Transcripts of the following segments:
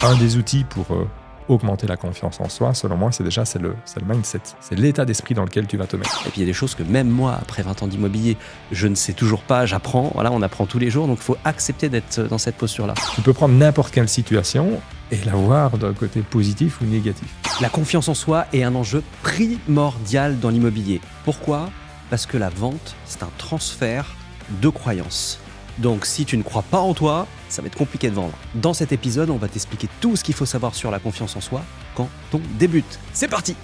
Un des outils pour augmenter la confiance en soi, selon moi, c'est le mindset. C'est l'état d'esprit dans lequel tu vas te mettre. Et puis il y a des choses que même moi, après 20 ans d'immobilier, je ne sais toujours pas, j'apprends, voilà, on apprend tous les jours, donc il faut accepter d'être dans cette posture-là. Tu peux prendre n'importe quelle situation et la voir d'un côté positif ou négatif. La confiance en soi est un enjeu primordial dans l'immobilier. Pourquoi ? Parce que la vente, c'est un transfert de croyances. Donc si tu ne crois pas en toi, ça va être compliqué de vendre. Dans cet épisode, on va t'expliquer tout ce qu'il faut savoir sur la confiance en soi quand on débute. C'est parti !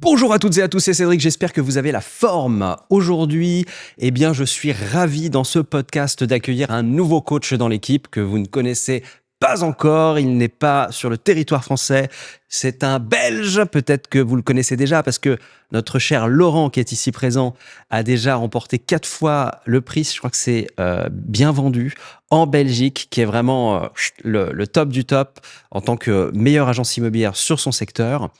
Bonjour à toutes et à tous, c'est Cédric, j'espère que vous avez la forme. Aujourd'hui, je suis ravi dans ce podcast d'accueillir un nouveau coach dans l'équipe que vous ne connaissez pas encore. Il n'est pas sur le territoire français, c'est un Belge, peut-être que vous le connaissez déjà parce que notre cher Laurent qui est ici présent a déjà remporté 4 fois le prix, je crois que c'est bien vendu, en Belgique, qui est vraiment le top du top en tant que meilleure agence immobilière sur son secteur.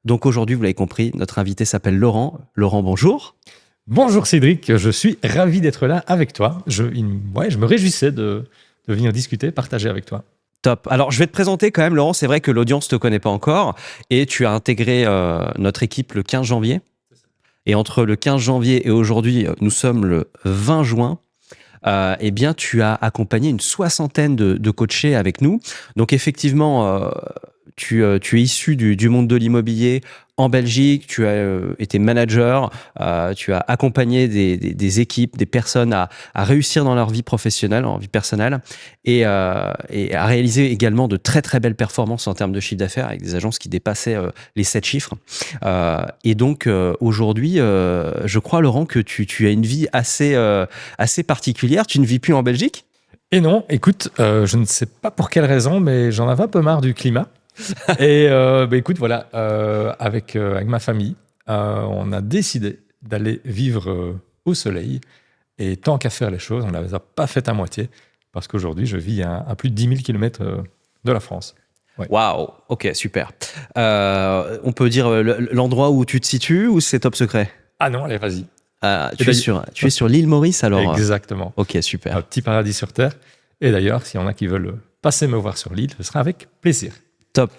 Donc aujourd'hui, vous l'avez compris, notre invité s'appelle Laurent. Laurent, bonjour. Bonjour Cédric, je suis ravi d'être là avec toi. Je me réjouissais de venir discuter, partager avec toi. Top. Alors, je vais te présenter quand même, Laurent. C'est vrai que l'audience ne te connaît pas encore et tu as intégré notre équipe le 15 janvier. Et entre le 15 janvier et aujourd'hui, nous sommes le 20 juin. Tu as accompagné une 60aine de coachés avec nous. Donc, effectivement, tu es issu du monde de l'immobilier en Belgique, tu as été manager, tu as accompagné des équipes, des personnes à réussir dans leur vie professionnelle, en vie personnelle, et à réaliser également de très très belles performances en termes de chiffre d'affaires avec des agences qui dépassaient les 7 chiffres. Aujourd'hui, je crois, Laurent, que tu as une vie assez particulière. Tu ne vis plus en Belgique ? Et non, écoute, je ne sais pas pour quelle raison, mais j'en avais un peu marre du climat. Et écoute, voilà, avec ma famille, on a décidé d'aller vivre au soleil. Et tant qu'à faire les choses, on ne les a pas faites à moitié, parce qu'aujourd'hui, je vis à plus de 10 000 km de la France. Waouh, ok, super. On peut dire l'endroit où tu te situes ou c'est top secret ? Ah non, allez, vas-y. Tu es sur l'île Maurice alors ? Exactement. Ok, super. Un petit paradis sur Terre. Et d'ailleurs, s'il y en a qui veulent passer me voir sur l'île, ce sera avec plaisir. Top.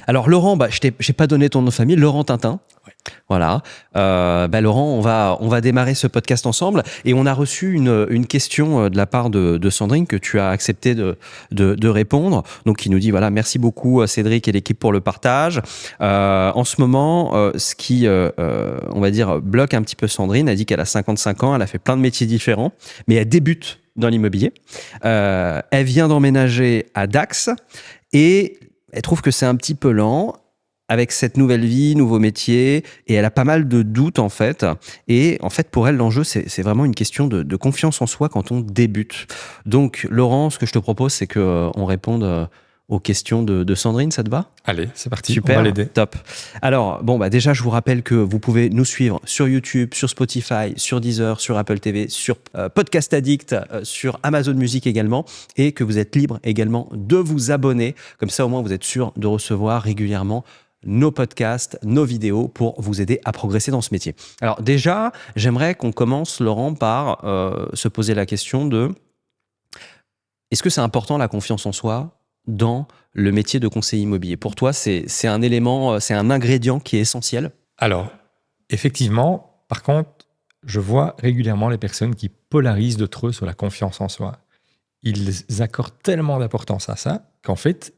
Alors Laurent, j'ai pas donné ton nom de famille, Laurent Tintin. Ouais. Voilà. Laurent, on va démarrer ce podcast ensemble et on a reçu une question de la part de Sandrine que tu as accepté de répondre. Donc qui nous dit voilà, merci beaucoup Cédric et l'équipe pour le partage. En ce moment, ce qui on va dire bloque un petit peu Sandrine, elle dit qu'elle a 55 ans, elle a fait plein de métiers différents, mais elle débute dans l'immobilier. Elle vient d'emménager à Dax et elle trouve que c'est un petit peu lent avec cette nouvelle vie, nouveau métier, et elle a pas mal de doutes en fait. Et en fait, pour elle, l'enjeu, c'est vraiment une question de confiance en soi quand on débute. Donc, Laurent, ce que je te propose, c'est qu'on réponde aux questions de Sandrine, ça te va ? Allez, c'est parti, super, on va l'aider. Top. Alors, déjà, je vous rappelle que vous pouvez nous suivre sur YouTube, sur Spotify, sur Deezer, sur Apple TV, sur Podcast Addict, sur Amazon Music également, et que vous êtes libre également de vous abonner. Comme ça, au moins, vous êtes sûr de recevoir régulièrement nos podcasts, nos vidéos pour vous aider à progresser dans ce métier. Alors déjà, j'aimerais qu'on commence, Laurent, par se poser la question de est-ce que c'est important la confiance en soi dans le métier de conseiller immobilier ? Pour toi, c'est un élément, c'est un ingrédient qui est essentiel ? Alors, effectivement, par contre, je vois régulièrement les personnes qui polarisent de trop sur la confiance en soi. Ils accordent tellement d'importance à ça qu'en fait,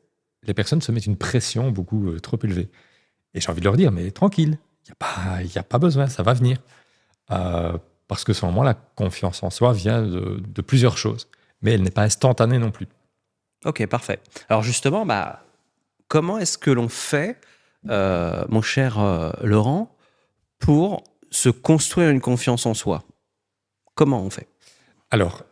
les personnes se mettent une pression beaucoup trop élevée. Et j'ai envie de leur dire, mais tranquille, il n'y a pas besoin, ça va venir. Parce que selon moi, la confiance en soi vient de plusieurs choses. Mais elle n'est pas instantanée non plus. Ok, parfait. Alors justement, comment est-ce que l'on fait, mon cher Laurent, pour se construire une confiance en soi ? Comment on fait ? Alors,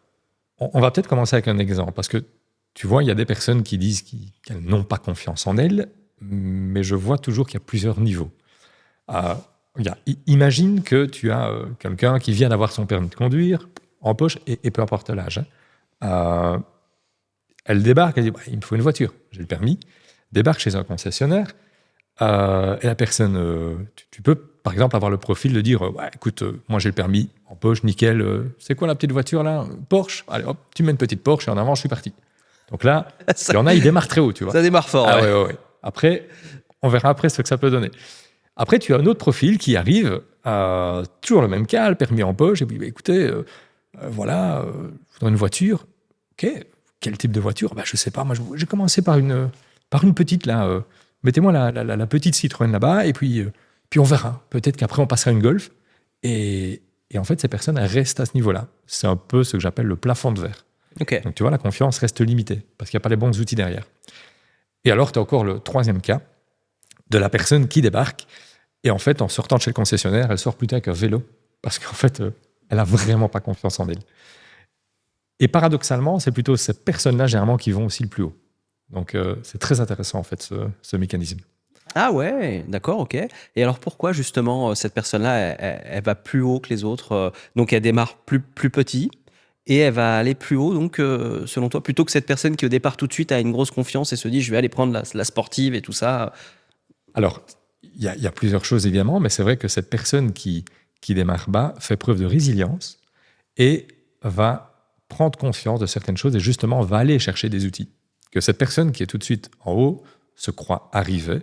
on va peut-être commencer avec un exemple, parce que tu vois, il y a des personnes qui disent qu'elles n'ont pas confiance en elles, mais je vois toujours qu'il y a plusieurs niveaux. Imagine que tu as quelqu'un qui vient d'avoir son permis de conduire en poche, et peu importe l'âge. Elle débarque, elle dit il me faut une voiture, j'ai le permis. Débarque chez un concessionnaire, Et la personne, tu peux par exemple avoir le profil de dire ouais, écoute, moi j'ai le permis en poche, nickel. C'est quoi la petite voiture là? Porsche? Allez hop, tu mets une petite Porsche et en avant, je suis parti. Donc là, il y en a, ils démarrent très haut, tu vois. Ça démarre fort, Ah ouais. ouais. Après, on verra après ce que ça peut donner. Après, tu as un autre profil qui arrive, toujours le même cas, le permis en poche, et puis écoutez, voilà, je voudrais une voiture. Ok, quel type de voiture? Je sais pas, moi j'ai commencé par une petite là. Mettez-moi la petite Citroën là-bas, et puis on verra. Peut-être qu'après on passera à une Golf. Et en fait, ces personnes elles restent à ce niveau-là. C'est un peu ce que j'appelle le plafond de verre. Ok. Donc tu vois, la confiance reste limitée, parce qu'il n'y a pas les bons outils derrière. Et alors, tu as encore le troisième cas de la personne qui débarque, et en fait, en sortant de chez le concessionnaire, elle sort plutôt avec un vélo, parce qu'en fait, elle a vraiment pas confiance en elle. Et paradoxalement, c'est plutôt ces personnes-là, généralement, qui vont aussi le plus haut. Donc, c'est très intéressant, en fait, ce mécanisme. Ah ouais, d'accord, ok. Et alors pourquoi justement cette personne-là, elle va plus haut que les autres donc elle démarre plus petit et elle va aller plus haut, donc selon toi, plutôt que cette personne qui au départ tout de suite a une grosse confiance et se dit je vais aller prendre la sportive et tout ça. Alors, il y a plusieurs choses, évidemment, mais c'est vrai que cette personne qui démarre bas fait preuve de résilience et va prendre conscience de certaines choses et justement va aller chercher des outils. Que cette personne qui est tout de suite en haut se croit arriver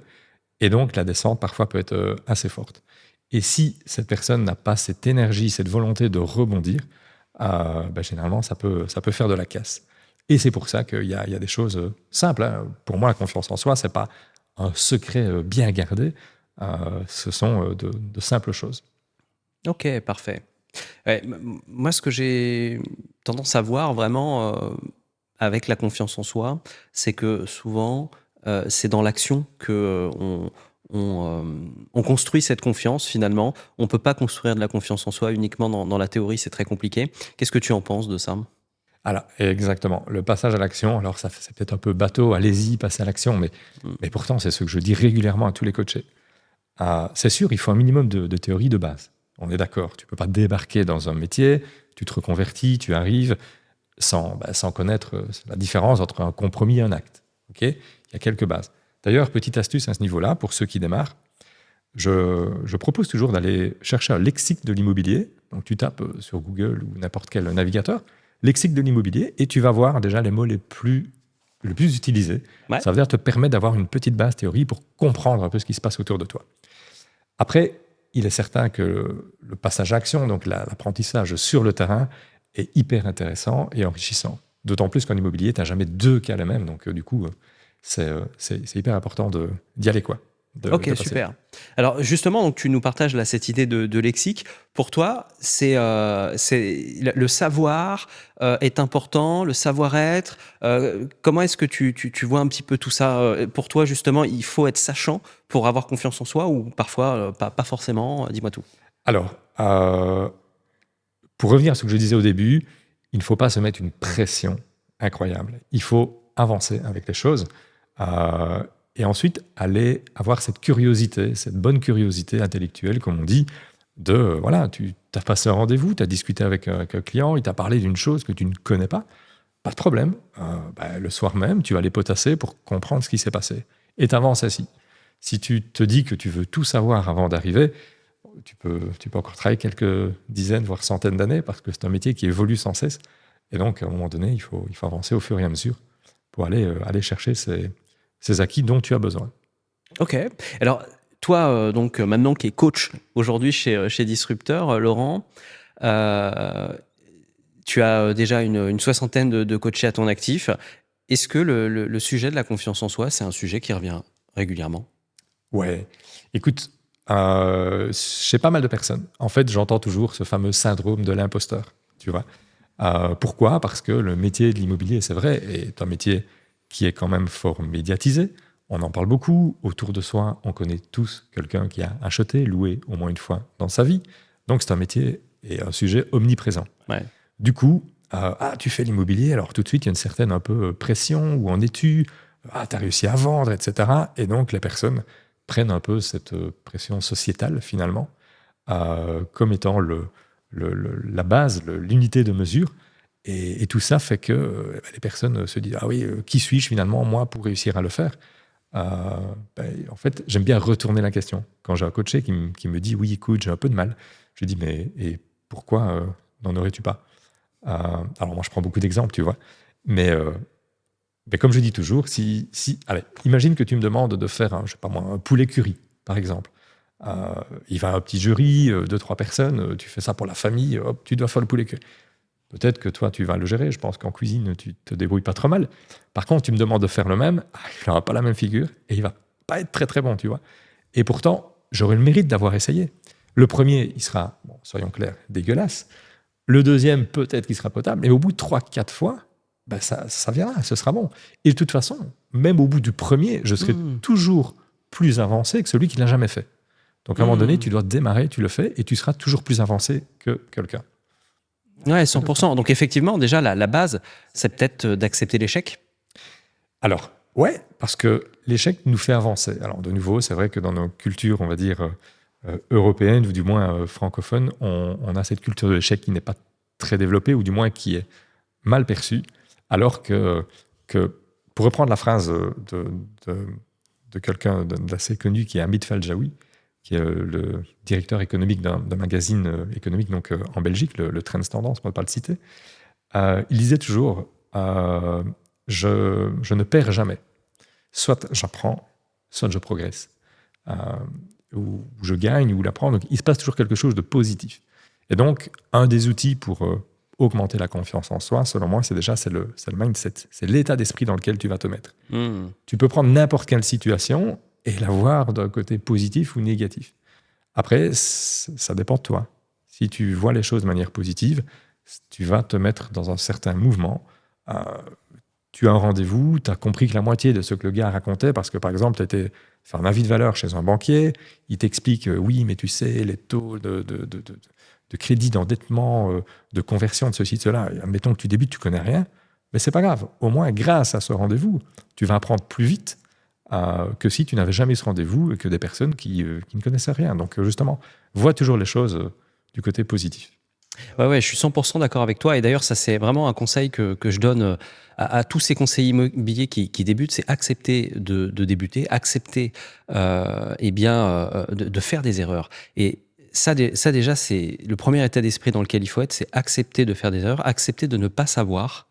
et donc la descente parfois peut être assez forte. Et si cette personne n'a pas cette énergie, cette volonté de rebondir, généralement ça peut faire de la casse. Et c'est pour ça qu'il y a des choses simples, hein. Pour moi, la confiance en soi, c'est pas un secret bien gardé, ce sont de simples choses. Ok, parfait. Ouais, moi, ce que j'ai tendance à voir vraiment avec la confiance en soi, c'est que souvent, c'est dans l'action que on construit cette confiance finalement. On peut pas construire de la confiance en soi uniquement dans la théorie, c'est très compliqué. Qu'est-ce que tu en penses de ça? Alors, exactement. Le passage à l'action, alors c'est peut-être un peu bateau, allez-y, passez à l'action, mais pourtant, c'est ce que je dis régulièrement à tous les coachés. C'est sûr, il faut un minimum de théorie de base. On est d'accord. Tu ne peux pas débarquer dans un métier, tu te reconvertis, tu arrives sans connaître la différence entre un compromis et un acte. Okay, il y a quelques bases. D'ailleurs, petite astuce à ce niveau-là, pour ceux qui démarrent, je propose toujours d'aller chercher un lexique de l'immobilier. Donc, tu tapes sur Google ou n'importe quel navigateur, lexique de l'immobilier, et tu vas voir déjà les mots les plus utilisés. Ouais. Ça veut dire te permettre d'avoir une petite base théorie pour comprendre un peu ce qui se passe autour de toi. Après, il est certain que le passage à action, donc l'apprentissage sur le terrain, est hyper intéressant et enrichissant. D'autant plus qu'en immobilier, tu n'as jamais deux cas les mêmes. Donc, du coup, c'est hyper important d'y aller, quoi. Ok, super. Alors justement, donc, tu nous partages là, cette idée de lexique. Pour toi, c'est le savoir est important, le savoir-être. Comment est-ce que tu vois un petit peu tout ça? Pour toi, justement, il faut être sachant pour avoir confiance en soi ou parfois pas forcément? Dis-moi tout. Alors, pour revenir à ce que je disais au début, il ne faut pas se mettre une pression incroyable. Il faut avancer avec les choses. Et ensuite, aller avoir cette curiosité, cette bonne curiosité intellectuelle, comme on dit, voilà, tu as passé un rendez-vous, tu as discuté avec un client, il t'a parlé d'une chose que tu ne connais pas, pas de problème. Le soir même, tu vas les potasser pour comprendre ce qui s'est passé. Et tu avances ainsi. Si tu te dis que tu veux tout savoir avant d'arriver, tu peux encore travailler quelques dizaines, voire centaines d'années, parce que c'est un métier qui évolue sans cesse. Et donc, à un moment donné, il faut avancer au fur et à mesure pour aller chercher ces acquis dont tu as besoin. Ok. Alors, toi, donc maintenant qui es coach aujourd'hui chez Disrupteur, Laurent, tu as déjà une soixantaine de coachés à ton actif. Est-ce que le sujet de la confiance en soi, c'est un sujet qui revient régulièrement? Ouais. Écoute, chez pas mal de personnes, en fait, j'entends toujours ce fameux syndrome de l'imposteur. Tu vois. Pourquoi? Parce que le métier de l'immobilier, c'est vrai, est un métier qui est quand même fort médiatisé. On en parle beaucoup. Autour de soi, on connaît tous quelqu'un qui a acheté, loué au moins une fois dans sa vie. Donc, c'est un métier et un sujet omniprésent. Ouais. Du coup, tu fais l'immobilier, alors tout de suite, il y a une certaine un peu pression, où en es-tu? Tu as réussi à vendre, etc. Et donc, les personnes prennent un peu cette pression sociétale, finalement, comme étant la base, l'unité de mesure. Et tout ça fait que les personnes se disent « Ah oui, qui suis-je finalement, moi, pour réussir à le faire ?» En fait, j'aime bien retourner la question. Quand j'ai un coaché qui me dit oui, écoute, j'ai un peu de mal, je lui dis mais et pourquoi n'en aurais-tu pas? Alors moi, je prends beaucoup d'exemples, tu vois, mais comme je dis toujours, allez, imagine que tu me demandes de faire je sais pas moi, un poulet curry, par exemple. Il va un petit jury, 2-3 personnes, tu fais ça pour la famille, hop, tu dois faire le poulet curry. Peut-être que toi, tu vas le gérer. Je pense qu'en cuisine, tu te débrouilles pas trop mal. Par contre, tu me demandes de faire le même, il n'aura pas la même figure et il va pas être très très bon, tu vois. Et pourtant, j'aurai le mérite d'avoir essayé. Le premier, il sera, bon, soyons clairs, dégueulasse. Le deuxième, peut-être qu'il sera potable. Et au bout de 3-4 fois, ça viendra, ce sera bon. Et de toute façon, même au bout du premier, je serai toujours plus avancé que celui qui ne l'a jamais fait. Donc à un moment donné, tu dois démarrer, tu le fais et tu seras toujours plus avancé que quelqu'un. Ouais, 100%. Donc effectivement, déjà, la base, c'est peut-être d'accepter l'échec. Alors, ouais, parce que l'échec nous fait avancer. Alors, de nouveau, c'est vrai que dans nos cultures, on va dire, européennes, ou du moins francophones, on a cette culture de l'échec qui n'est pas très développée, ou du moins qui est mal perçue, alors que pour reprendre la phrase de quelqu'un d'assez connu, qui est Hamid Faljaoui, qui est le directeur économique d'un magazine économique donc, en Belgique, le Trends Tendance, pour ne pas le citer, il disait toujours je ne perds jamais. Soit j'apprends, soit je progresse. Ou je gagne, ou l'apprends. Donc, il se passe toujours quelque chose de positif. Et donc, un des outils pour augmenter la confiance en soi, selon moi, c'est le mindset. C'est l'état d'esprit dans lequel tu vas te mettre. Tu peux prendre n'importe quelle situation et la voir d'un côté positif ou négatif. Après, ça dépend de toi. Si tu vois les choses de manière positive, tu vas te mettre dans un certain mouvement. Tu as un rendez-vous, tu as compris que la moitié de ce que le gars racontait, parce que par exemple, tu étais faire un avis de valeur chez un banquier, il t'explique, oui, mais tu sais, les taux de crédit, d'endettement, de conversion, de ceci, de cela, admettons que tu débutes, tu connais rien, mais c'est pas grave. Au moins, grâce à ce rendez-vous, tu vas apprendre plus vite que si tu n'avais jamais ce rendez-vous et que des personnes qui ne connaissaient rien. Donc justement, vois toujours les choses du côté positif. Ouais, je suis 100% d'accord avec toi. Et d'ailleurs, ça, c'est vraiment un conseil que je donne à tous ces conseillers immobiliers qui débutent, c'est accepter de débuter, accepter de faire des erreurs. Et ça déjà, c'est le premier état d'esprit dans lequel il faut être, c'est accepter de faire des erreurs, accepter de ne pas savoir.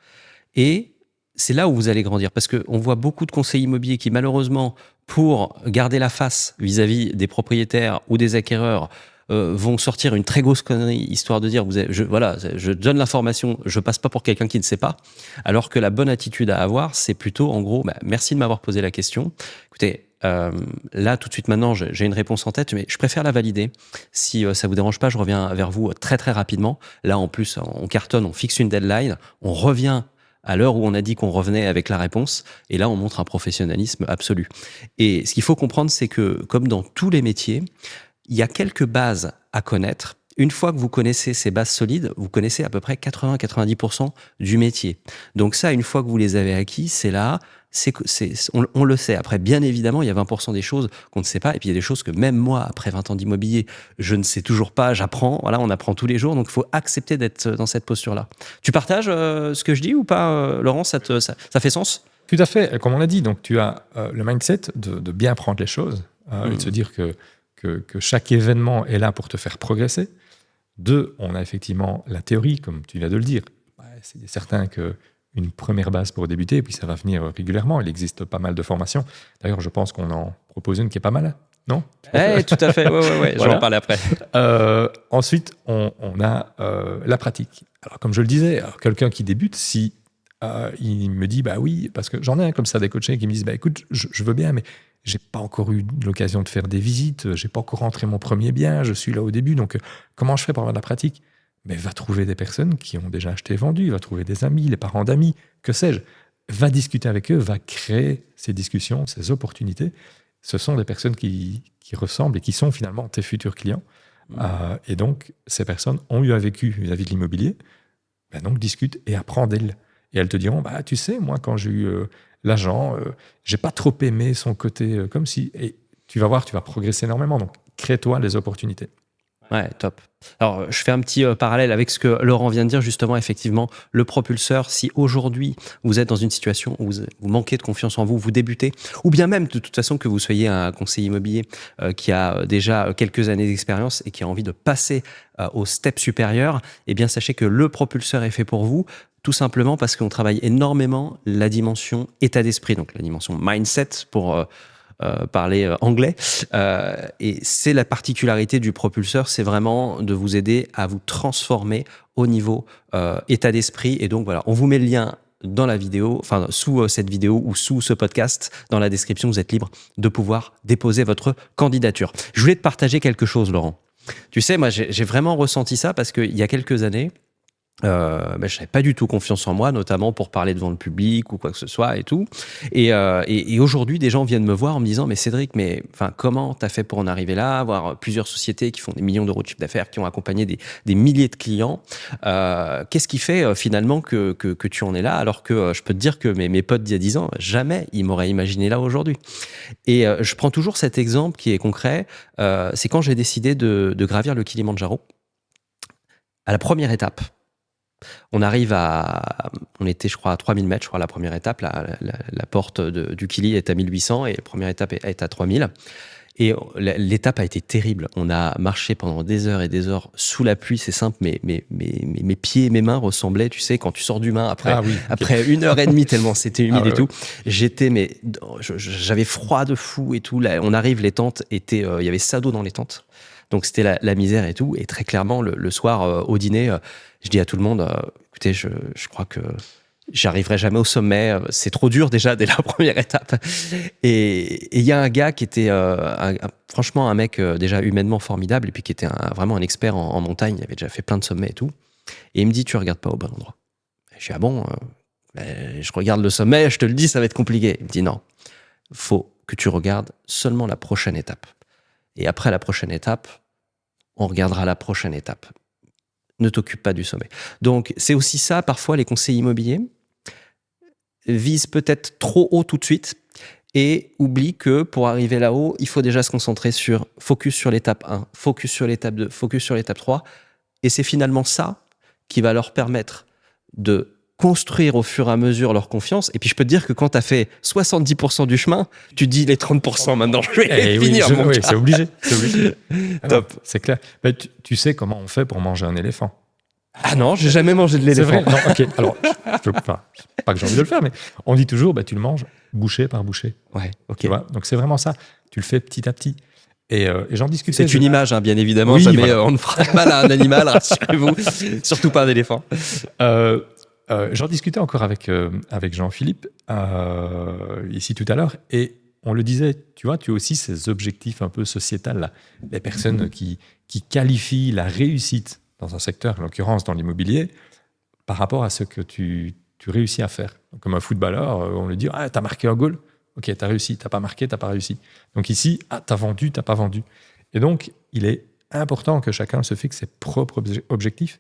Et c'est là où vous allez grandir. Parce qu'on voit beaucoup de conseillers immobiliers qui, malheureusement, pour garder la face vis-à-vis des propriétaires ou des acquéreurs, vont sortir une très grosse connerie, histoire de dire, je donne l'information, je passe pas pour quelqu'un qui ne sait pas. Alors que la bonne attitude à avoir, c'est plutôt, en gros, merci de m'avoir posé la question. Écoutez, là, tout de suite maintenant, j'ai une réponse en tête, mais je préfère la valider. Si ça vous dérange pas, je reviens vers vous très très rapidement. Là, en plus, on cartonne, on fixe une deadline, on revient à l'heure où on a dit qu'on revenait avec la réponse, et là, on montre un professionnalisme absolu. Et ce qu'il faut comprendre, c'est que, comme dans tous les métiers, il y a quelques bases à connaître. Une fois que vous connaissez ces bases solides, vous connaissez à peu près 80-90% du métier. Donc ça, une fois que vous les avez acquis, c'est là, on le sait. Après, bien évidemment, il y a 20% des choses qu'on ne sait pas. Et puis, il y a des choses que même moi, après 20 ans d'immobilier, je ne sais toujours pas, j'apprends. Voilà, on apprend tous les jours. Donc, il faut accepter d'être dans cette posture-là. Tu partages ce que je dis ou pas, Laurent, ça fait sens? Tout à fait. Comme on l'a dit, donc tu as le mindset de bien prendre les choses et de se dire que chaque événement est là pour te faire progresser. 2, on a effectivement la théorie, comme tu viens de le dire. C'est certain qu'une première base pour débuter, et puis ça va venir régulièrement. Il existe pas mal de formations. D'ailleurs, je pense qu'on en propose une qui est pas mal, non? Tout à fait, ouais. Voilà. J'en parle après. Ensuite, on a la pratique. Alors, comme je le disais, quelqu'un qui débute, si il me dit, bah oui, parce que j'en ai un comme ça, des coachés qui me disent, bah écoute, je veux bien, mais j'ai pas encore eu l'occasion de faire des visites, j'ai pas encore rentré mon premier bien, je suis là au début, donc comment je fais pour avoir de la pratique? Mais va trouver des personnes qui ont déjà acheté et vendu, va trouver des amis, les parents d'amis, que sais-je. Va discuter avec eux, va créer ces discussions, ces opportunités. Ce sont des personnes qui ressemblent et qui sont finalement tes futurs clients. Et donc, ces personnes ont eu un vécu vis-à-vis de l'immobilier. Donc, discute et apprends d'elles. Et elles te diront, bah, tu sais, moi, quand j'ai eu l'agent, j'ai pas trop aimé son côté comme si... Et tu vas voir, tu vas progresser énormément. Donc, crée-toi les opportunités. Ouais, top. Alors, je fais un petit parallèle avec ce que Laurent vient de dire, justement, effectivement, le propulseur, si aujourd'hui vous êtes dans une situation où vous manquez de confiance en vous, vous débutez, ou bien même de toute façon que vous soyez un conseiller immobilier qui a déjà quelques années d'expérience et qui a envie de passer au step supérieur, eh bien, sachez que le propulseur est fait pour vous. Tout simplement parce qu'on travaille énormément la dimension état d'esprit, donc la dimension mindset pour parler anglais. Et c'est la particularité du propulseur, c'est vraiment de vous aider à vous transformer au niveau état d'esprit. Et donc voilà, on vous met le lien dans la vidéo, enfin sous cette vidéo ou sous ce podcast, dans la description, vous êtes libre de pouvoir déposer votre candidature. Je voulais te partager quelque chose, Laurent. Tu sais, moi j'ai vraiment ressenti ça parce qu'il y a quelques années, je n'avais pas du tout confiance en moi, notamment pour parler devant le public ou quoi que ce soit et tout. Et aujourd'hui, des gens viennent me voir en me disant, mais Cédric, mais enfin, comment t'as fait pour en arriver là, avoir plusieurs sociétés qui font des millions d'euros de chiffre d'affaires, qui ont accompagné des milliers de clients. Qu'est-ce qui fait finalement que tu en es là, alors que je peux te dire que mes potes d'il y a 10 ans, jamais ils m'auraient imaginé là aujourd'hui. Et je prends toujours cet exemple qui est concret. C'est quand j'ai décidé de gravir le Kilimandjaro. À la première étape, on était, je crois, à 3000 mètres, je crois, la première étape. La porte du Kili est à 1800 et la première étape est à 3000. Et l'étape a été terrible. On a marché pendant des heures et des heures sous la pluie, c'est simple, mais mes pieds et mes mains ressemblaient, tu sais, quand tu sors du bain après 1h30, tellement c'était humide et tout. J'avais froid de fou et tout. Là, on arrive, les tentes étaient, il y avait ça d'eau dans les tentes. Donc c'était la misère et tout. Et très clairement, le soir, au dîner, je dis à tout le monde, écoutez, je crois que j'arriverai jamais au sommet. C'est trop dur déjà dès la première étape. Et il y a un gars qui était franchement un mec déjà humainement formidable et puis qui était vraiment un expert en montagne. Il avait déjà fait plein de sommets et tout. Et il me dit, tu regardes pas au bon endroit. Et je dis, ah bon je regarde le sommet, je te le dis, ça va être compliqué. Il me dit, non, faut que tu regardes seulement la prochaine étape. Et après la prochaine étape, on regardera la prochaine étape. Ne t'occupe pas du sommet. Donc, c'est aussi ça, parfois, les conseillers immobiliers visent peut-être trop haut tout de suite et oublient que pour arriver là-haut, il faut déjà se concentrer focus sur l'étape 1, focus sur l'étape 2, focus sur l'étape 3. Et c'est finalement ça qui va leur permettre de construire au fur et à mesure leur confiance. Et puis, je peux te dire que quand tu as fait 70% du chemin, tu te dis les 30% maintenant, je vais finir. Oui, c'est obligé. Top. C'est clair. Mais tu sais comment on fait pour manger un éléphant? Ah non, j'ai jamais mangé de l'éléphant. C'est vrai. Non, ok. Alors, pas que j'ai envie de le faire, mais on dit toujours, tu le manges bouchée par bouchée. Ouais, ok. Tu vois, donc c'est vraiment ça. Tu le fais petit à petit. Et j'en discutais. C'est une image, hein, bien évidemment. Oui, jamais voilà. on ne fera mal à un animal, rassurez-vous. Surtout pas un éléphant. J'en discutais encore avec Jean-Philippe ici tout à l'heure, et on le disait, tu vois, tu as aussi ces objectifs un peu sociétals, là. Les personnes qui qualifient la réussite dans un secteur, en l'occurrence dans l'immobilier, par rapport à ce que tu réussis à faire. Donc, comme un footballeur, on lui dit, ah, t'as marqué un goal, ok, t'as réussi, t'as pas marqué, t'as pas réussi. Donc ici, ah, t'as vendu, t'as pas vendu. Et donc, il est important que chacun se fixe ses propres objectifs.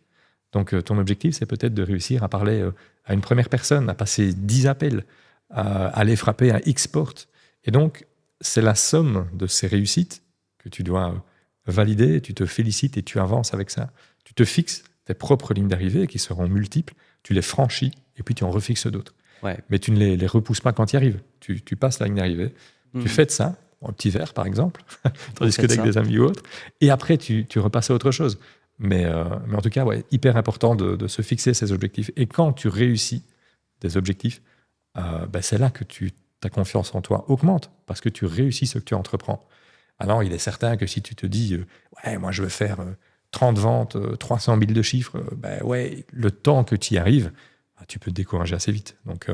Donc, ton objectif, c'est peut-être de réussir à parler à une première personne, à passer 10 appels, à aller frapper un X porte. Et donc, c'est la somme de ces réussites que tu dois valider, tu te félicites et tu avances avec ça. Tu te fixes tes propres lignes d'arrivée qui seront multiples, tu les franchis et puis tu en refixes d'autres. Ouais. Mais tu ne les repousses pas quand tu y arrives. Tu passes la ligne d'arrivée, tu fais de ça, un petit verre par exemple, tu discutes avec des amis ou autres, et après tu repasses à autre chose. Mais en tout cas, ouais, hyper important de se fixer ces objectifs. Et quand tu réussis des objectifs, c'est là que ta confiance en toi augmente, parce que tu réussis ce que tu entreprends. Alors, il est certain que si tu te dis ouais, moi je veux faire 30 ventes, 300 000 de chiffres, ouais, le temps que tu y arrives, tu peux te décourager assez vite. Donc,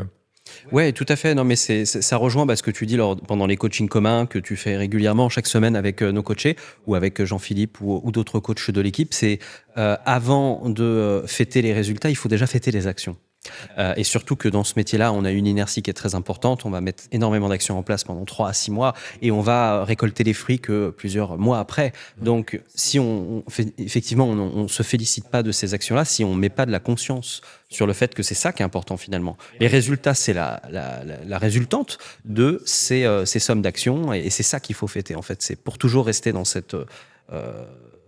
ouais, tout à fait. Non, mais ça rejoint ce que tu dis pendant les coachings communs que tu fais régulièrement chaque semaine avec nos coachés ou avec Jean-Philippe ou d'autres coachs de l'équipe. C'est avant de fêter les résultats, il faut déjà fêter les actions. Et surtout que dans ce métier-là, on a une inertie qui est très importante. On va mettre énormément d'actions en place pendant 3 à 6 mois et on va récolter les fruits que plusieurs mois après. Donc, si on se félicite pas de ces actions-là, si on met pas de la conscience sur le fait que c'est ça qui est important finalement. Les résultats, c'est la résultante de ces sommes d'actions et c'est ça qu'il faut fêter en fait. C'est pour toujours rester dans cette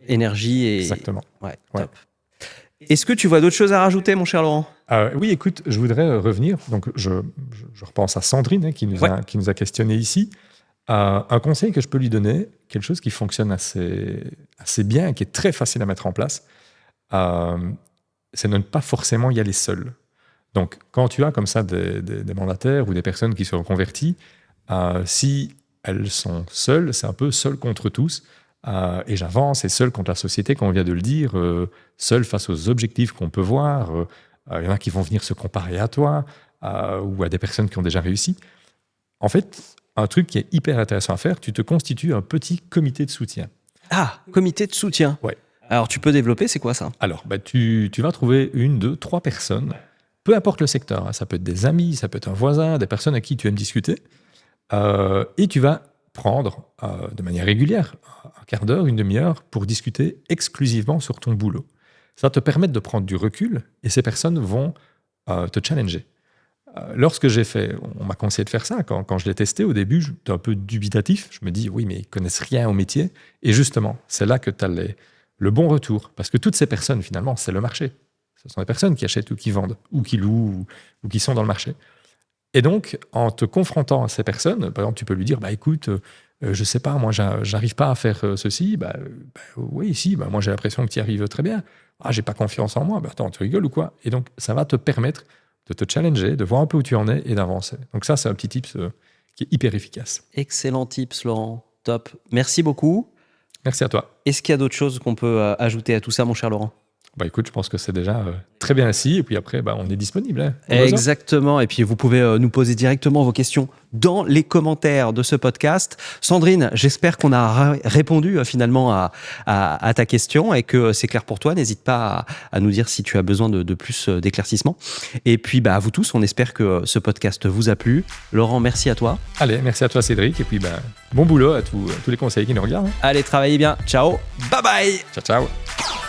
énergie et... Exactement. Ouais, Ouais. top. Est-ce que tu vois d'autres choses à rajouter, mon cher Laurent? Oui, écoute, je voudrais revenir. Donc, je repense à Sandrine qui nous a questionné ici. Un conseil que je peux lui donner, quelque chose qui fonctionne assez bien et qui est très facile à mettre en place, c'est de ne pas forcément y aller seul. Donc, quand tu as comme ça des mandataires ou des personnes qui se reconvertissent, si elles sont seules, c'est un peu seul contre tous. Et j'avance, et seul contre la société, comme on vient de le dire, seul face aux objectifs qu'on peut voir. Il y en a qui vont venir se comparer à toi ou à des personnes qui ont déjà réussi. En fait, un truc qui est hyper intéressant à faire, tu te constitues un petit comité de soutien. Ah, comité de soutien. Ouais. Alors, tu peux développer, c'est quoi ça? Alors, tu vas trouver 1, 2, 3 personnes, peu importe le secteur. Ça peut être des amis, ça peut être un voisin, des personnes à qui tu aimes discuter. Et tu vas prendre de manière régulière un quart d'heure, une demi-heure pour discuter exclusivement sur ton boulot. Ça va te permettre de prendre du recul et ces personnes vont te challenger. Lorsque on m'a conseillé de faire ça, quand je l'ai testé au début, j'étais un peu dubitatif. Je me dis, oui, mais ils connaissent rien au métier. Et justement, c'est là que tu as le bon retour. Parce que toutes ces personnes, finalement, c'est le marché. Ce sont des personnes qui achètent ou qui vendent, ou qui louent, ou qui sont dans le marché. Et donc, en te confrontant à ces personnes, par exemple, tu peux lui dire, écoute, je sais pas, moi, j'arrive pas à faire ceci. Oui, si, moi, j'ai l'impression que tu y arrives très bien. Ah, j'ai pas confiance en moi. Attends, tu rigoles ou quoi? Et donc, ça va te permettre de te challenger, de voir un peu où tu en es et d'avancer. Donc ça, c'est un petit tips qui est hyper efficace. Excellent tips, Laurent. Top. Merci beaucoup. Merci à toi. Est-ce qu'il y a d'autres choses qu'on peut ajouter à tout ça, mon cher Laurent? Écoute, je pense que c'est déjà très bien assis. Et puis après, on est disponible. Exactement. Et puis, vous pouvez nous poser directement vos questions dans les commentaires de ce podcast. Sandrine, j'espère qu'on a répondu finalement à ta question et que c'est clair pour toi. N'hésite pas à nous dire si tu as besoin de plus d'éclaircissements. Et puis, à vous tous, on espère que ce podcast vous a plu. Laurent, merci à toi. Allez, merci à toi, Cédric. Et puis, bon boulot à tous les conseillers qui nous regardent. Allez, travaillez bien. Ciao. Bye bye. Ciao, ciao.